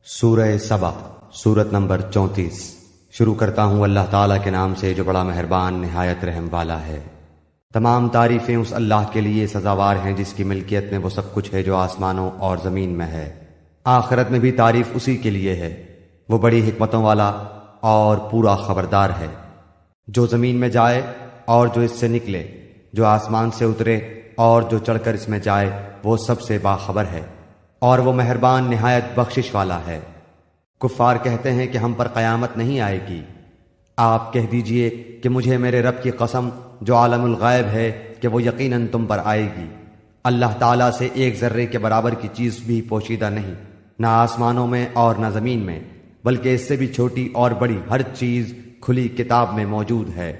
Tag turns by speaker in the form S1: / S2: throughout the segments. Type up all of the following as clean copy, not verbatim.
S1: سورہ سبا سورت نمبر 34۔ شروع کرتا ہوں اللہ تعالیٰ کے نام سے جو بڑا مہربان نہایت رحم والا ہے۔ تمام تعریفیں اس اللہ کے لیے سزاوار ہیں جس کی ملکیت میں وہ سب کچھ ہے جو آسمانوں اور زمین میں ہے۔ آخرت میں بھی تعریف اسی کے لیے ہے، وہ بڑی حکمتوں والا اور پورا خبردار ہے۔ جو زمین میں جائے اور جو اس سے نکلے، جو آسمان سے اترے اور جو چڑھ کر اس میں جائے، وہ سب سے باخبر ہے، اور وہ مہربان نہایت بخشش والا ہے۔ کفار کہتے ہیں کہ ہم پر قیامت نہیں آئے گی۔ آپ کہہ دیجئے کہ مجھے میرے رب کی قسم جو عالم الغیب ہے کہ وہ یقیناً تم پر آئے گی۔ اللہ تعالیٰ سے ایک ذرے کے برابر کی چیز بھی پوشیدہ نہیں، نہ آسمانوں میں اور نہ زمین میں، بلکہ اس سے بھی چھوٹی اور بڑی ہر چیز کھلی کتاب میں موجود ہے،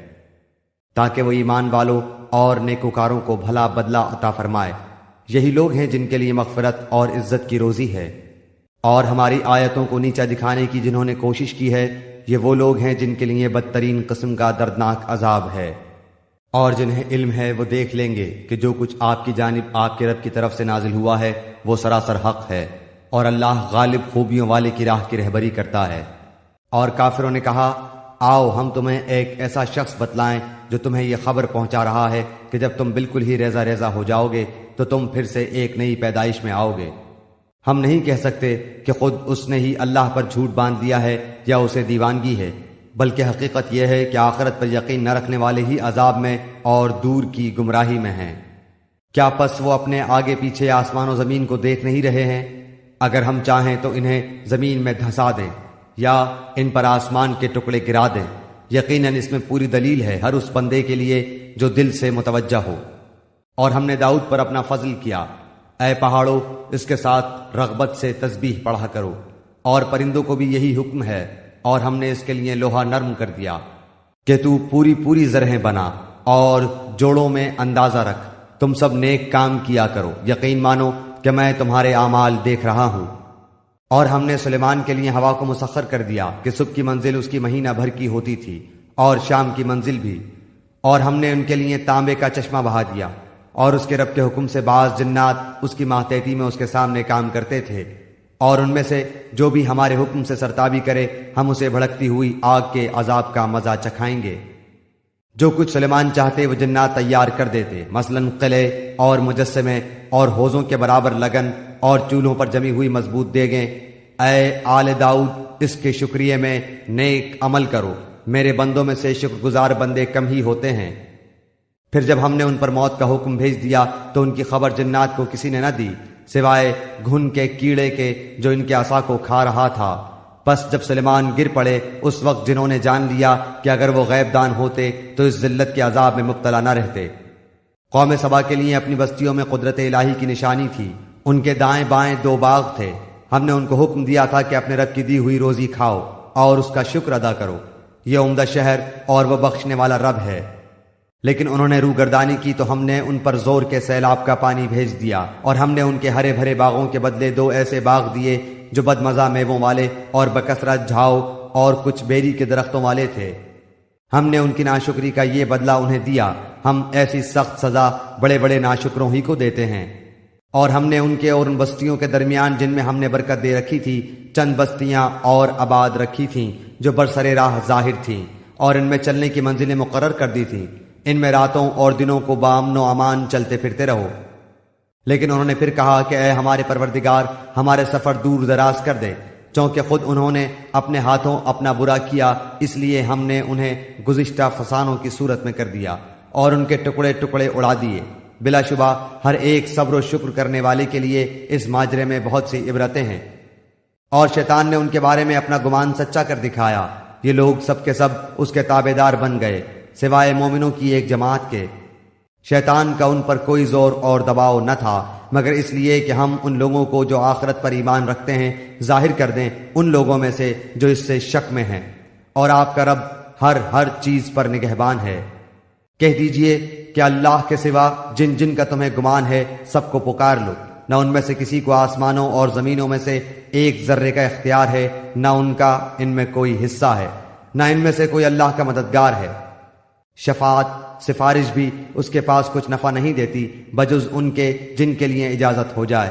S1: تاکہ وہ ایمان والوں اور نیکوکاروں کو بھلا بدلہ عطا فرمائے۔ یہی لوگ ہیں جن کے لیے مغفرت اور عزت کی روزی ہے، اور ہماری آیتوں کو نیچا دکھانے کی جنہوں نے کوشش کی ہے، یہ وہ لوگ ہیں جن کے لیے بدترین قسم کا دردناک عذاب ہے۔ اور جنہیں علم ہے وہ دیکھ لیں گے کہ جو کچھ آپ کی جانب آپ کے رب کی طرف سے نازل ہوا ہے وہ سراسر حق ہے، اور اللہ غالب خوبیوں والے کی راہ کی رہبری کرتا ہے۔ اور کافروں نے کہا، آؤ ہم تمہیں ایک ایسا شخص بتلائیں جو تمہیں یہ خبر پہنچا رہا ہے کہ جب تم بالکل ہی ریزہ ریزہ ہو جاؤ گے تو تم پھر سے ایک نئی پیدائش میں آؤ گے۔ ہم نہیں کہہ سکتے کہ خود اس نے ہی اللہ پر جھوٹ باندھ دیا ہے یا اسے دیوانگی ہے، بلکہ حقیقت یہ ہے کہ آخرت پر یقین نہ رکھنے والے ہی عذاب میں اور دور کی گمراہی میں ہیں۔ کیا پس وہ اپنے آگے پیچھے آسمان و زمین کو دیکھ نہیں رہے ہیں؟ اگر ہم چاہیں تو انہیں زمین میں دھسا دیں یا ان پر آسمان کے ٹکڑے گرا دیں۔ یقیناً اس میں پوری دلیل ہے ہر اس بندے کے لیے جو دل سے متوجہ ہو۔ اور ہم نے داؤد پر اپنا فضل کیا، اے پہاڑوں اس کے ساتھ رغبت سے تسبیح پڑھا کرو، اور پرندوں کو بھی یہی حکم ہے، اور ہم نے اس کے لیے لوہا نرم کر دیا کہ تو پوری پوری زرہیں بنا اور جوڑوں میں اندازہ رکھ، تم سب نیک کام کیا کرو، یقین مانو کہ میں تمہارے اعمال دیکھ رہا ہوں۔ اور ہم نے سلیمان کے لیے ہوا کو مسخر کر دیا کہ صبح کی منزل اس کی مہینہ بھر کی ہوتی تھی اور شام کی منزل بھی، اور ہم نے ان کے لیے تانبے کا چشمہ بہا دیا، اور اس کے رب کے حکم سے بعض جنات اس کی ماتحتی میں اس کے سامنے کام کرتے تھے، اور ان میں سے جو بھی ہمارے حکم سے سرتابی کرے ہم اسے بھڑکتی ہوئی آگ کے عذاب کا مزہ چکھائیں گے۔ جو کچھ سلیمان چاہتے وہ جنات تیار کر دیتے، مثلاً قلعے اور مجسمے اور حوضوں کے برابر لگن اور چولہوں پر جمی ہوئی مضبوط دیگیں۔ اے آل داؤد اس کے شکریہ میں نیک عمل کرو، میرے بندوں میں سے شکر گزار بندے کم ہی ہوتے ہیں۔ پھر جب ہم نے ان پر موت کا حکم بھیج دیا تو ان کی خبر جنات کو کسی نے نہ دی سوائے گھن کے کیڑے کے جو ان کے عصا کو کھا رہا تھا۔ پس جب سلیمان گر پڑے اس وقت جنہوں نے جان لیا کہ اگر وہ غیب دان ہوتے تو اس ذلت کے عذاب میں مبتلا نہ رہتے۔ قوم سبا کے لیے اپنی بستیوں میں قدرت الہی کی نشانی تھی، ان کے دائیں بائیں 2 باغ تھے۔ ہم نے ان کو حکم دیا تھا کہ اپنے رب کی دی ہوئی روزی کھاؤ اور اس کا شکر ادا کرو، یہ عمدہ شہر اور وہ بخشنے والا رب ہے۔ لیکن انہوں نے روگردانی کی تو ہم نے ان پر زور کے سیلاب کا پانی بھیج دیا، اور ہم نے ان کے ہرے بھرے باغوں کے بدلے 2 ایسے باغ دیے جو بدمزہ میووں والے اور بکثرت جھاؤ اور کچھ بیری کے درختوں والے تھے۔ ہم نے ان کی ناشکری کا یہ بدلہ انہیں دیا، ہم ایسی سخت سزا بڑے بڑے ناشکروں ہی کو دیتے ہیں۔ اور ہم نے ان کے اور ان بستیوں کے درمیان جن میں ہم نے برکت دے رکھی تھی چند بستیاں اور آباد رکھی تھیں جو برسر راہ ظاہر تھیں، اور ان میں چلنے کی منزلیں مقرر کر دی تھیں، ان میں راتوں اور دنوں کو بامن و امان چلتے پھرتے رہو۔ لیکن انہوں نے پھر کہا کہ اے ہمارے پروردگار ہمارے سفر دور دراز کر دے، چونکہ خود انہوں نے اپنے ہاتھوں اپنا برا کیا، اس لیے ہم نے انہیں گزشتہ فسانوں کی صورت میں کر دیا اور ان کے ٹکڑے ٹکڑے اڑا دیے۔ بلا شبہ ہر ایک صبر و شکر کرنے والے کے لیے اس ماجرے میں بہت سی عبرتیں ہیں۔ اور شیطان نے ان کے بارے میں اپنا گمان سچا کر دکھایا، یہ لوگ سب کے سب اس کے تابع دار بن گئے سوائے مومنوں کی ایک جماعت کے۔ شیطان کا ان پر کوئی زور اور دباؤ نہ تھا مگر اس لیے کہ ہم ان لوگوں کو جو آخرت پر ایمان رکھتے ہیں ظاہر کر دیں ان لوگوں میں سے جو اس سے شک میں ہیں، اور آپ کا رب ہر چیز پر نگہبان ہے۔ کہہ دیجئے کہ اللہ کے سوا جن جن کا تمہیں گمان ہے سب کو پکار لو، نہ ان میں سے کسی کو آسمانوں اور زمینوں میں سے ایک ذرے کا اختیار ہے، نہ ان کا ان میں کوئی حصہ ہے، نہ ان میں سے کوئی اللہ کا مددگار ہے۔ شفاعت سفارش بھی اس کے پاس کچھ نفع نہیں دیتی بجز ان کے جن کے لیے اجازت ہو جائے۔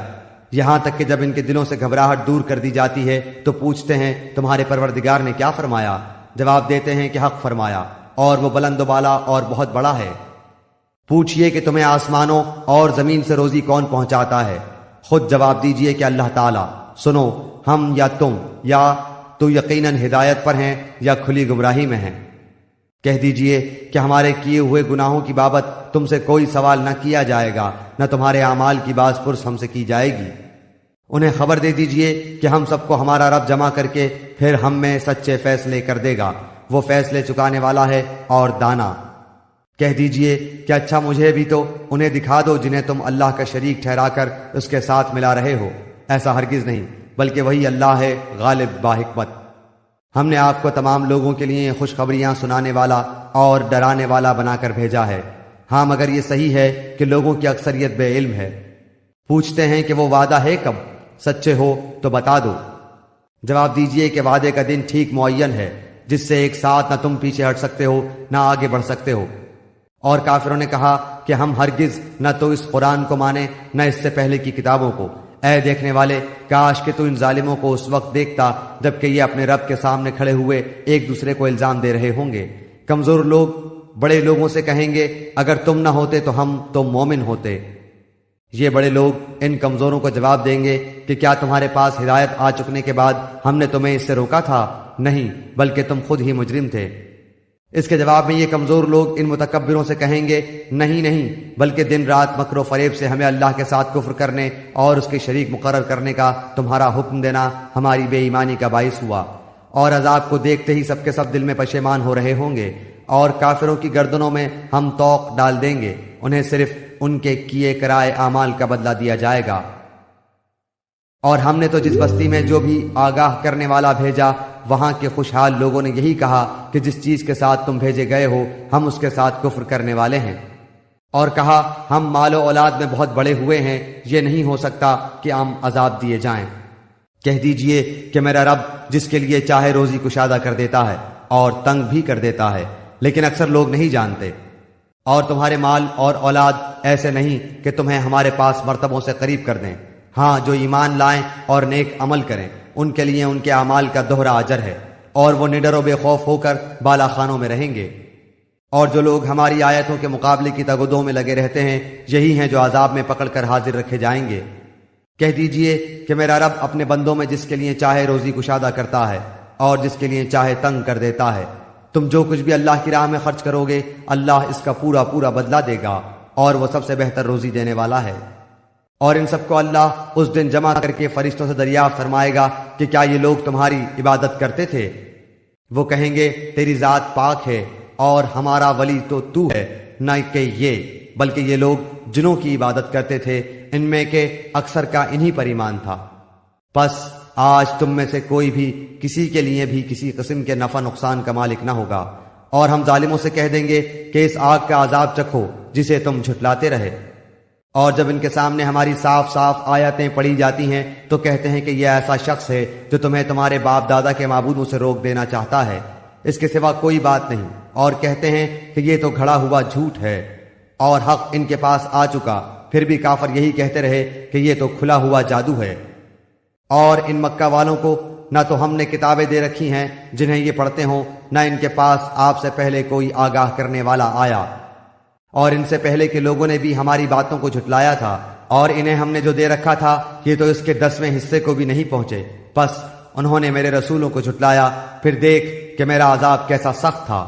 S1: یہاں تک کہ جب ان کے دلوں سے گھبراہٹ دور کر دی جاتی ہے تو پوچھتے ہیں تمہارے پروردگار نے کیا فرمایا؟ جواب دیتے ہیں کہ حق فرمایا، اور وہ بلند و بالا اور بہت بڑا ہے۔ پوچھئے کہ تمہیں آسمانوں اور زمین سے روزی کون پہنچاتا ہے؟ خود جواب دیجئے کہ اللہ تعالی۔ سنو، ہم یا تم یا تو یقیناً ہدایت پر ہیں یا کھلی گمراہی میں ہیں۔ کہہ دیجئے کہ ہمارے کیے ہوئے گناہوں کی بابت تم سے کوئی سوال نہ کیا جائے گا، نہ تمہارے اعمال کی باز پرس ہم سے کی جائے گی۔ انہیں خبر دے دیجئے کہ ہم سب کو ہمارا رب جمع کر کے پھر ہم میں سچے فیصلے کر دے گا، وہ فیصلے چکانے والا ہے اور دانا۔ کہہ دیجئے کہ اچھا مجھے بھی تو انہیں دکھا دو جنہیں تم اللہ کا شریک ٹھہرا کر اس کے ساتھ ملا رہے ہو۔ ایسا ہرگز نہیں، بلکہ وہی اللہ ہے غالب با حکمت۔ ہم نے آپ کو تمام لوگوں کے لیے خوشخبریاں سنانے والا اور ڈرانے والا بنا کر بھیجا ہے۔ ہاں مگر یہ صحیح ہے کہ لوگوں کی اکثریت بے علم ہے۔ پوچھتے ہیں کہ وہ وعدہ ہے کب؟ سچے ہو تو بتا دو۔ جواب دیجئے کہ وعدے کا دن ٹھیک معین ہے، جس سے ایک ساتھ نہ تم پیچھے ہٹ سکتے ہو نہ آگے بڑھ سکتے ہو۔ اور کافروں نے کہا کہ ہم ہرگز نہ تو اس قرآن کو مانیں نہ اس سے پہلے کی کتابوں کو۔ اے دیکھنے والے، کاش کہ تو ان ظالموں کو اس وقت دیکھتا جبکہ یہ اپنے رب کے سامنے کھڑے ہوئے ایک دوسرے کو الزام دے رہے ہوں گے۔ کمزور لوگ بڑے لوگوں سے کہیں گے اگر تم نہ ہوتے تو ہم تو مومن ہوتے۔ یہ بڑے لوگ ان کمزوروں کو جواب دیں گے کہ کیا تمہارے پاس ہدایت آ چکنے کے بعد ہم نے تمہیں اس سے روکا تھا؟ نہیں، بلکہ تم خود ہی مجرم تھے۔ اس کے جواب میں یہ کمزور لوگ ان متکبروں سے کہیں گے نہیں، بلکہ دن رات مکر و فریب سے ہمیں اللہ کے ساتھ کفر کرنے اور اس کے شریک مقرر کرنے کا تمہارا حکم دینا ہماری بے ایمانی کا باعث ہوا۔ اور عذاب کو دیکھتے ہی سب کے سب دل میں پشیمان ہو رہے ہوں گے، اور کافروں کی گردنوں میں ہم طوق ڈال دیں گے، انہیں صرف ان کے کیے کرائے اعمال کا بدلہ دیا جائے گا۔ اور ہم نے تو جس بستی میں جو بھی آگاہ کرنے والا بھیجا، وہاں کے خوشحال لوگوں نے یہی کہا کہ جس چیز کے ساتھ تم بھیجے گئے ہو ہم اس کے ساتھ کفر کرنے والے ہیں، اور کہا ہم مال و اولاد میں بہت بڑے ہوئے ہیں، یہ نہیں ہو سکتا کہ ہم عذاب دیے جائیں۔ کہہ دیجئے کہ میرا رب جس کے لیے چاہے روزی کشادہ کر دیتا ہے اور تنگ بھی کر دیتا ہے، لیکن اکثر لوگ نہیں جانتے۔ اور تمہارے مال اور اولاد ایسے نہیں کہ تمہیں ہمارے پاس مرتبوں سے قریب کر دیں۔ ہاں، جو ایمان لائیں اور نیک عمل کریں ان کے لیے ان کے اعمال کا دوہرا اجر ہے، اور وہ نڈر و بے خوف ہو کر بالا خانوں میں رہیں گے۔ اور جو لوگ ہماری آیتوں کے مقابلے کی تگدوں میں لگے رہتے ہیں یہی ہیں جو عذاب میں پکڑ کر حاضر رکھے جائیں گے۔ کہہ دیجئے کہ میرا رب اپنے بندوں میں جس کے لیے چاہے روزی کشادہ کرتا ہے اور جس کے لیے چاہے تنگ کر دیتا ہے۔ تم جو کچھ بھی اللہ کی راہ میں خرچ کرو گے اللہ اس کا پورا پورا بدلہ دے گا، اور وہ سب سے بہتر روزی دینے والا ہے۔ اور ان سب کو اللہ اس دن جمع کر کے فرشتوں سے دریافت فرمائے گا کہ کیا یہ لوگ تمہاری عبادت کرتے تھے؟ وہ کہیں گے تیری ذات پاک ہے اور ہمارا ولی تو ہے، نہ کہ یہ، بلکہ یہ لوگ جنوں کی عبادت کرتے تھے، ان میں کے اکثر کا انہی پر ایمان تھا۔ پس آج تم میں سے کوئی بھی کسی کے لیے بھی کسی قسم کے نفع نقصان کا مالک نہ ہوگا، اور ہم ظالموں سے کہہ دیں گے کہ اس آگ کا عذاب چکھو جسے تم جھٹلاتے رہے۔ اور جب ان کے سامنے ہماری صاف صاف آیتیں پڑھی جاتی ہیں تو کہتے ہیں کہ یہ ایسا شخص ہے جو تمہیں تمہارے باپ دادا کے معبودوں سے روک دینا چاہتا ہے، اس کے سوا کوئی بات نہیں، اور کہتے ہیں کہ یہ تو گھڑا ہوا جھوٹ ہے، اور حق ان کے پاس آ چکا، پھر بھی کافر یہی کہتے رہے کہ یہ تو کھلا ہوا جادو ہے۔ اور ان مکہ والوں کو نہ تو ہم نے کتابیں دے رکھی ہیں جنہیں یہ پڑھتے ہوں، نہ ان کے پاس آپ سے پہلے کوئی آگاہ کرنے والا آیا، اور ان سے پہلے کے لوگوں نے بھی ہماری باتوں کو جھٹلایا تھا، اور انہیں ہم نے جو دے رکھا تھا یہ تو اس کے 10ویں حصے کو بھی نہیں پہنچے، بس انہوں نے میرے رسولوں کو جھٹلایا، پھر دیکھ کہ میرا عذاب کیسا سخت تھا۔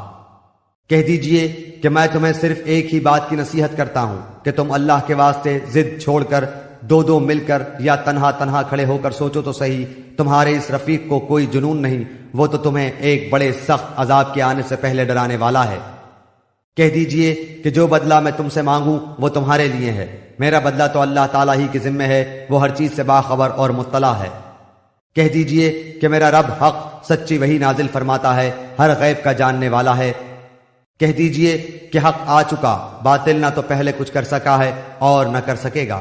S1: کہہ دیجئے کہ میں تمہیں صرف ایک ہی بات کی نصیحت کرتا ہوں کہ تم اللہ کے واسطے ضد چھوڑ کر دو مل کر یا تنہا تنہا کھڑے ہو کر سوچو تو صحیح، تمہارے اس رفیق کو کوئی جنون نہیں، وہ تو تمہیں ایک بڑے سخت عذاب کے آنے سے پہلے ڈرانے والا ہے۔ کہہ دیجئے کہ جو بدلہ میں تم سے مانگوں وہ تمہارے لیے ہے، میرا بدلہ تو اللہ تعالیٰ ہی کے ذمہ ہے، وہ ہر چیز سے باخبر اور مطلع ہے۔ کہہ دیجئے کہ میرا رب حق سچی وحی نازل فرماتا ہے، ہر غیب کا جاننے والا ہے۔ کہہ دیجئے کہ حق آ چکا، باطل نہ تو پہلے کچھ کر سکا ہے اور نہ کر سکے گا۔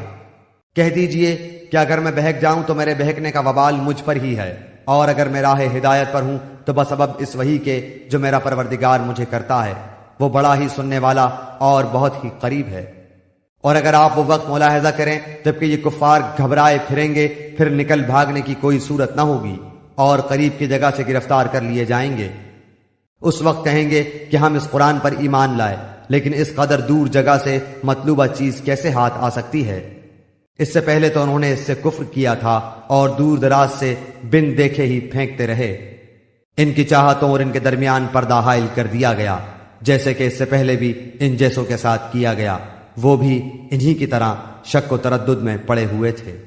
S1: کہہ دیجئے کہ اگر میں بہک جاؤں تو میرے بہکنے کا وبال مجھ پر ہی ہے، اور اگر میں راہ ہدایت پر ہوں تو بسبب اس وحی کے جو میرا پروردگار مجھے کرتا ہے، وہ بڑا ہی سننے والا اور بہت ہی قریب ہے۔ اور اگر آپ وہ وقت ملاحظہ کریں جبکہ یہ کفار گھبرائے پھریں گے، پھر نکل بھاگنے کی کوئی صورت نہ ہوگی اور قریب کی جگہ سے گرفتار کر لیے جائیں گے، اس وقت کہیں گے کہ ہم اس قرآن پر ایمان لائے، لیکن اس قدر دور جگہ سے مطلوبہ چیز کیسے ہاتھ آ سکتی ہے؟ اس سے پہلے تو انہوں نے اس سے کفر کیا تھا اور دور دراز سے بن دیکھے ہی پھینکتے رہے۔ ان کی چاہتوں اور ان کے درمیان پردہ حائل کر دیا گیا، جیسے کہ اس سے پہلے بھی ان جیسوں کے ساتھ کیا گیا، وہ بھی انہی کی طرح شک و تردد میں پڑے ہوئے تھے۔